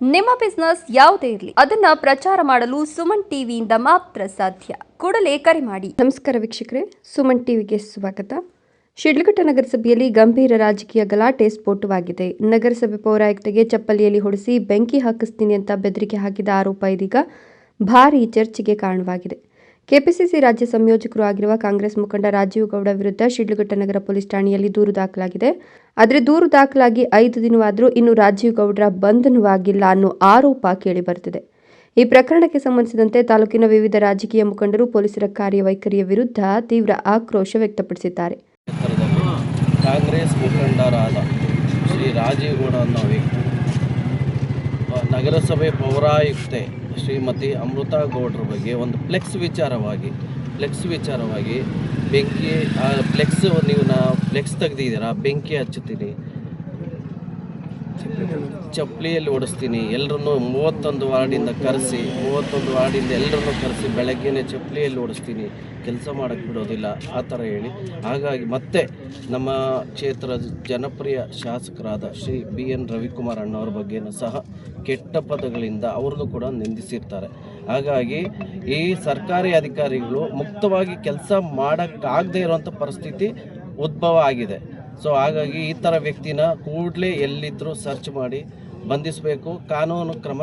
ನಿಮ್ಮ ಬಿಸ್ನೆಸ್ ಯಾವುದೇ ಇರಲಿ ಅದನ್ನ ಪ್ರಚಾರ ಮಾಡಲು ಸುಮನ್ ಟಿವಿಯಿಂದ ಮಾತ್ರ ಸಾಧ್ಯ. ಕೂಡಲೇ ಕರೆ ಮಾಡಿ. ನಮಸ್ಕಾರ ವೀಕ್ಷಕರೇ, ಸುಮನ್ ಟಿವಿಗೆ ಸ್ವಾಗತ. ಶಿಡ್ಲಘಟ್ಟ ನಗರಸಭೆಯಲ್ಲಿ ಗಂಭೀರ ರಾಜಕೀಯ ಗಲಾಟೆ ಸ್ಫೋಟವಾಗಿದೆ. ನಗರಸಭೆ ಪೌರಾಯುಕ್ತೆಗೆ ಚಪ್ಪಲಿಯಲ್ಲಿ ಹೊಡೆಸಿ ಬೆಂಕಿ ಹಾಕಿಸ್ತೀನಿ ಅಂತ ಬೆದರಿಕೆ ಹಾಕಿದ ಆರೋಪ ಇದೀಗ ಭಾರೀ ಚರ್ಚೆಗೆ ಕಾರಣವಾಗಿದೆ. ಕೆಪಿಸಿಸಿ ರಾಜ್ಯ ಸಂಯೋಜಕರು ಆಗಿರುವ ಕಾಂಗ್ರೆಸ್ ಮುಖಂಡ ರಾಜೀವ್ ಗೌಡ ವಿರುದ್ಧ ಶಿಡ್ಲಘಟ್ಟ ನಗರ ಪೊಲೀಸ್ ಠಾಣೆಯಲ್ಲಿ ದೂರು ದಾಖಲಾಗಿದೆ. ಆದರೆ ದೂರು ದಾಖಲಾಗಿ 5 ದಿನವಾದರೂ ಇನ್ನೂ ರಾಜೀವ್ ಗೌಡರ ಬಂಧನವಾಗಿಲ್ಲ ಅನ್ನೋ ಆರೋಪ ಕೇಳಿಬರುತ್ತಿದೆ. ಈ ಪ್ರಕರಣಕ್ಕೆ ಸಂಬಂಧಿಸಿದಂತೆ ತಾಲೂಕಿನ ವಿವಿಧ ರಾಜಕೀಯ ಮುಖಂಡರು ಪೊಲೀಸರ ಕಾರ್ಯವೈಖರಿಯ ವಿರುದ್ಧ ತೀವ್ರ ಆಕ್ರೋಶ ವ್ಯಕ್ತಪಡಿಸಿದ್ದಾರೆ. ಕಾಂಗ್ರೆಸ್ ಮುಖಂಡರಾದ ಶ್ರೀ ರಾಜೀವ್ ಗೌಡ ಅನ್ನೋ ವ್ಯಕ್ತಿ ನಗರಸಭೆ ಪೌರಾಯುಕ್ತೆ ಶ್ರೀಮತಿ ಅಮೃತಾ ಗೌಡ್ರ ಬಗ್ಗೆ ಒಂದು ಫ್ಲೆಕ್ಸ್ ವಿಚಾರವಾಗಿ ಬೆಂಕಿ ನೀವು ಫ್ಲೆಕ್ಸ್ ತೆಗೆದಿದ್ದೀರಾ, ಬೆಂಕಿ ಹಚ್ಚುತ್ತೀನಿ, ಚಪ್ಪಲಿಯಲ್ಲಿ ಓಡಿಸ್ತೀನಿ, ಎಲ್ಲರನ್ನೂ 31 ವಾರ್ಡಿಂದ ಎಲ್ಲರನ್ನೂ ಕರೆಸಿ ಬೆಳಗ್ಗೆನೇ ಚಪ್ಪಲಿಯಲ್ಲಿ ಓಡಿಸ್ತೀನಿ, ಕೆಲಸ ಮಾಡೋಕ್ಕೆ ಬಿಡೋದಿಲ್ಲ ಆ ಥರ ಹೇಳಿ, ಹಾಗಾಗಿ ಮತ್ತೆ ನಮ್ಮ ಕ್ಷೇತ್ರದ ಜನಪ್ರಿಯ ಶಾಸಕರಾದ ಶ್ರೀ BN ರವಿಕುಮಾರ್ ಅಣ್ಣವ್ರ ಬಗ್ಗೆಯೂ ಸಹ ಕೆಟ್ಟ ಪದಗಳಿಂದ ಅವ್ರನ್ನೂ ಕೂಡ ನಿಂದಿಸಿರ್ತಾರೆ. ಹಾಗಾಗಿ ಈ ಸರ್ಕಾರಿ ಅಧಿಕಾರಿಗಳು ಮುಕ್ತವಾಗಿ ಕೆಲಸ ಮಾಡೋಕ್ಕಾಗದೇ ಇರುವಂಥ ಪರಿಸ್ಥಿತಿ ಉದ್ಭವ ಆಗಿದೆ. ಸೊ ಹಾಗಾಗಿ ಈ ಥರ ವ್ಯಕ್ತಿನ ಕೂಡಲೇ ಎಲ್ಲಿದ್ದರೂ ಸರ್ಚ್ ಮಾಡಿ ಬಂಧಿಸಬೇಕು, ಕಾನೂನು ಕ್ರಮ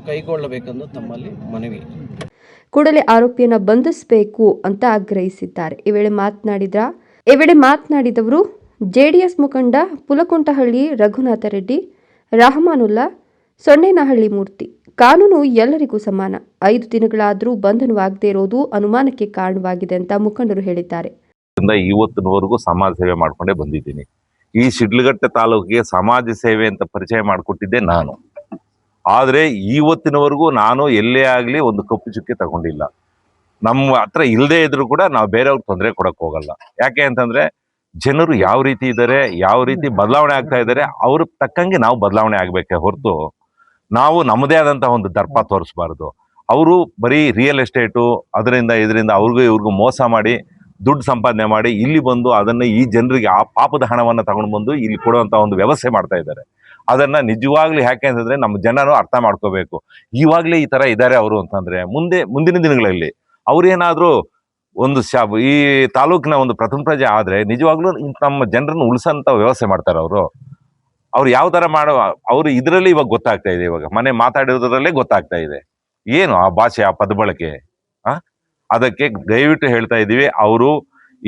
ಕೈಗೊಳ್ಳಬೇಕೆಂದು ತಮ್ಮಲ್ಲಿ ಮನವಿ. ಕೂಡಲೇ ಆರೋಪಿಯನ್ನು ಬಂಧಿಸಬೇಕು ಅಂತ ಆಗ್ರಹಿಸಿದ್ದಾರೆ. ಈ ವೇಳೆ ಮಾತನಾಡಿದವರು ಜೆಡಿಎಸ್ ಮುಖಂಡ ಪುಲಕುಂಟಹಳ್ಳಿ ರಘುನಾಥ ರೆಡ್ಡಿ, ರಹಮಾನುಲ್ಲಾ, ಸೊನ್ನೇನಹಳ್ಳಿ ಮೂರ್ತಿ. ಕಾನೂನು ಎಲ್ಲರಿಗೂ ಸಮಾನ. 5 ದಿನಗಳಾದರೂ ಬಂಧನವಾಗದೇ ಇರೋದು ಅನುಮಾನಕ್ಕೆ ಕಾರಣವಾಗಿದೆ ಅಂತ ಮುಖಂಡರು ಹೇಳಿದ್ದಾರೆ. ಇವತ್ತಿನವರೆಗೂ ಸಮಾಜ ಸೇವೆ ಮಾಡ್ಕೊಂಡೇ ಬಂದಿದ್ದೀನಿ. ಈ ಶಿಡ್ಲಘಟ್ಟ ತಾಲೂಕಿಗೆ ಸಮಾಜ ಸೇವೆ ಅಂತ ಪರಿಚಯ ಮಾಡಿಕೊಟ್ಟಿದ್ದೆ ನಾನು. ಆದರೆ ಇವತ್ತಿನವರೆಗೂ ನಾನು ಎಲ್ಲೇ ಆಗಲಿ ಒಂದು ಕಪ್ಪು ಚುಕ್ಕೆ ತಗೊಂಡಿಲ್ಲ. ನಮ್ಮ ಹತ್ರ ಇಲ್ಲದೆ ಇದ್ರೂ ಕೂಡ ನಾವು ಬೇರೆಯವ್ರಿಗೆ ತೊಂದರೆ ಕೊಡಕ್ಕೆ ಹೋಗಲ್ಲ. ಯಾಕೆ ಅಂತಂದ್ರೆ ಜನರು ಯಾವ ರೀತಿ ಇದ್ದಾರೆ, ಯಾವ ರೀತಿ ಬದಲಾವಣೆ ಆಗ್ತಾ ಇದ್ದಾರೆ, ಅವ್ರ ತಕ್ಕಂಗೆ ನಾವು ಬದಲಾವಣೆ ಆಗ್ಬೇಕೆ ಹೊರತು ನಾವು ನಮ್ಮದೇ ಆದಂತಹ ಒಂದು ದರ್ಪ ತೋರಿಸ್ಬಾರ್ದು. ಅವರು ಬರೀ ರಿಯಲ್ ಎಸ್ಟೇಟು ಅದರಿಂದ ಇದರಿಂದ ಇವ್ರಿಗೂ ಮೋಸ ಮಾಡಿ ದುಡ್ಡು ಸಂಪಾದನೆ ಮಾಡಿ ಇಲ್ಲಿ ಬಂದು ಅದನ್ನು ಈ ಜನರಿಗೆ ಆ ಪಾಪದ ಹಣವನ್ನು ತಗೊಂಡು ಬಂದು ಇಲ್ಲಿ ಕೊಡುವಂಥ ಒಂದು ವ್ಯವಸ್ಥೆ ಮಾಡ್ತಾ ಇದ್ದಾರೆ. ಅದನ್ನು ನಿಜವಾಗ್ಲೂ ಯಾಕೆ ಅಂತಂದರೆ ನಮ್ಮ ಜನರು ಅರ್ಥ ಮಾಡ್ಕೋಬೇಕು. ಇವಾಗಲೇ ಈ ಥರ ಇದ್ದಾರೆ ಅವರು ಅಂತಂದರೆ ಮುಂದಿನ ದಿನಗಳಲ್ಲಿ ಅವ್ರೇನಾದರೂ ಒಂದು ಈ ತಾಲೂಕಿನ ಒಂದು ಪ್ರಥಮ ಪ್ರಜೆ ಆದರೆ ನಿಜವಾಗ್ಲೂ ನಮ್ಮ ಜನರನ್ನು ಉಳಿಸೋಂಥ ವ್ಯವಸ್ಥೆ ಮಾಡ್ತಾರೆ ಅವ್ರು ಯಾವ ಥರ ಅವರು ಇದರಲ್ಲಿ ಇವಾಗ ಗೊತ್ತಾಗ್ತಾ ಇದೆ. ಇವಾಗ ಮನೆ ಮಾತಾಡೋದ್ರಲ್ಲೇ ಗೊತ್ತಾಗ್ತಾ ಇದೆ ಏನು ಆ ಭಾಷೆ, ಆ ಪದ ಬಳಕೆ. ಅದಕ್ಕೆ ದಯವಿಟ್ಟು ಹೇಳ್ತಾ ಇದ್ದೀವಿ, ಅವರು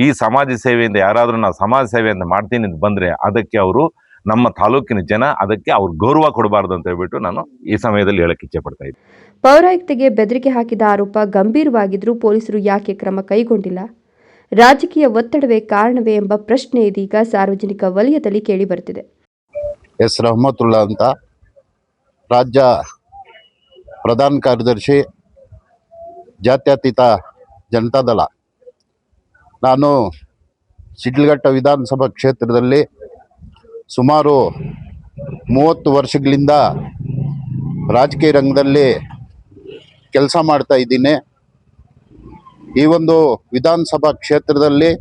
ಈ ಸಮಾಜ ಸೇವೆಯಿಂದ ಯಾರಾದರೂ ನಾವು ಸಮಾಜ ಸೇವೆಯಿಂದ ಮಾಡ್ತೀನಿ ಅಂತ ಬಂದರೆ ಅದಕ್ಕೆ ಅವರು ನಮ್ಮ ತಾಲೂಕಿನ ಜನ ಅದಕ್ಕೆ ಅವ್ರು ಗೌರವ ಕೊಡಬಾರ್ದು ಅಂತ ಹೇಳ್ಬಿಟ್ಟು ನಾನು ಈ ಸಮಯದಲ್ಲಿ ಹೇಳಕ್ಕೆ ಇಚ್ಛೆ ಪಡ್ತಾ ಇದ್ದೀನಿ. ಪೌರಾಯುಕ್ತೆಗೆ ಬೆದರಿಕೆ ಹಾಕಿದ ಆರೋಪ ಗಂಭೀರವಾಗಿದ್ರೂ ಪೊಲೀಸರು ಯಾಕೆ ಕ್ರಮ ಕೈಗೊಂಡಿಲ್ಲ? ರಾಜಕೀಯ ಒತ್ತಡವೇ ಕಾರಣವೇ ಎಂಬ ಪ್ರಶ್ನೆ ಇದೀಗ ಸಾರ್ವಜನಿಕ ವಲಯದಲ್ಲಿ ಕೇಳಿ ಬರುತ್ತಿದೆ. ಎಸ್ ರಹಮತುಲ್ಲಾ ಅಂತ, ರಾಜ್ಯ ಪ್ರಧಾನ ಕಾರ್ಯದರ್ಶಿ, ಜಾತ್ಯತೀತ ಜನತಾದಳ. ನಾನು ಶಿಡ್ಲಘಟ್ಟ ವಿಧಾನಸಭಾ ಕ್ಷೇತ್ರದಲ್ಲಿ ಸುಮಾರು 30 ವರ್ಷಗಳಿಂದ ರಾಜಕೀಯ ರಂಗದಲ್ಲಿ ಕೆಲಸ ಮಾಡ್ತಾ ಇದ್ದೀನಿ. ಈ ಒಂದು ವಿಧಾನಸಭಾ ಕ್ಷೇತ್ರದಲ್ಲಿ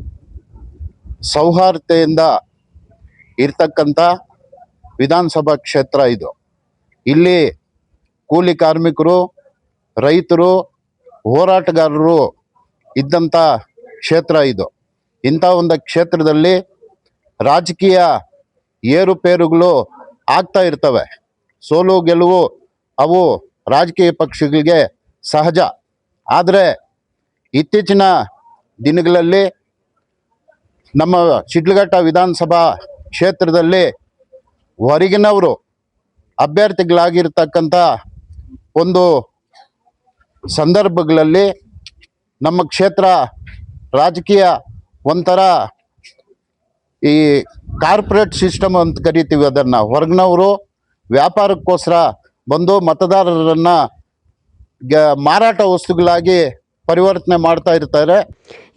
ಸೌಹಾರ್ದತೆಯಿಂದ ಇರ್ತಕ್ಕಂಥ ವಿಧಾನಸಭಾ ಕ್ಷೇತ್ರ ಇದು. ಇಲ್ಲಿ ಕೂಲಿ ಕಾರ್ಮಿಕರು, ರೈತರು, ಹೋರಾಟಗಾರರು ಇದ್ದಂಥ ಕ್ಷೇತ್ರ ಇದು. ಇಂಥ ಒಂದು ಕ್ಷೇತ್ರದಲ್ಲಿ ರಾಜಕೀಯ ಏರುಪೇರುಗಳು ಆಗ್ತಾ ಇರ್ತವೆ. ಸೋಲು ಗೆಲುವು ಅವು ರಾಜಕೀಯ ಪಕ್ಷಗಳಿಗೆ ಸಹಜ. ಆದರೆ ಇತ್ತೀಚಿನ ದಿನಗಳಲ್ಲಿ ನಮ್ಮ ಶಿಡ್ಲಘಟ್ಟ ವಿಧಾನಸಭಾ ಕ್ಷೇತ್ರದಲ್ಲಿ ಹೊರಗಿನವರು ಅಭ್ಯರ್ಥಿಗಳಾಗಿರ್ತಕ್ಕಂಥ ಒಂದು ಸಂದರ್ಭಗಳಲ್ಲಿ ನಮ್ಮ ಕ್ಷೇತ್ರ ರಾಜಕೀಯ ಒಂಥರ ಈ ಕಾರ್ಪೊರೇಟ್ ಸಿಸ್ಟಮ್ ಅಂತ ಕರಿತೀವಿ ಅದನ್ನು. ಹೊರಗಿನವರು ವ್ಯಾಪಾರಕ್ಕೋಸ್ಕರ ಬಂದು ಮತದಾರರನ್ನು ಮಾರಾಟ ವಸ್ತುಗಳಾಗಿ ಪರಿವರ್ತನೆ ಮಾಡ್ತಾ ಇರ್ತಾರೆ.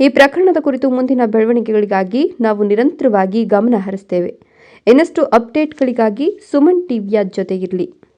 ಈ ಪ್ರಕರಣದ ಕುರಿತು ಮುಂದಿನ ಬೆಳವಣಿಗೆಗಳಿಗಾಗಿ ನಾವು ನಿರಂತರವಾಗಿ ಗಮನ ಹರಿಸ್ತೇವೆ. ಇನ್ನಷ್ಟು ಅಪ್ಡೇಟ್ಗಳಿಗಾಗಿ ಸುಮನ್ ಟಿವಿಯ ಜೊತೆಗಿರಲಿ.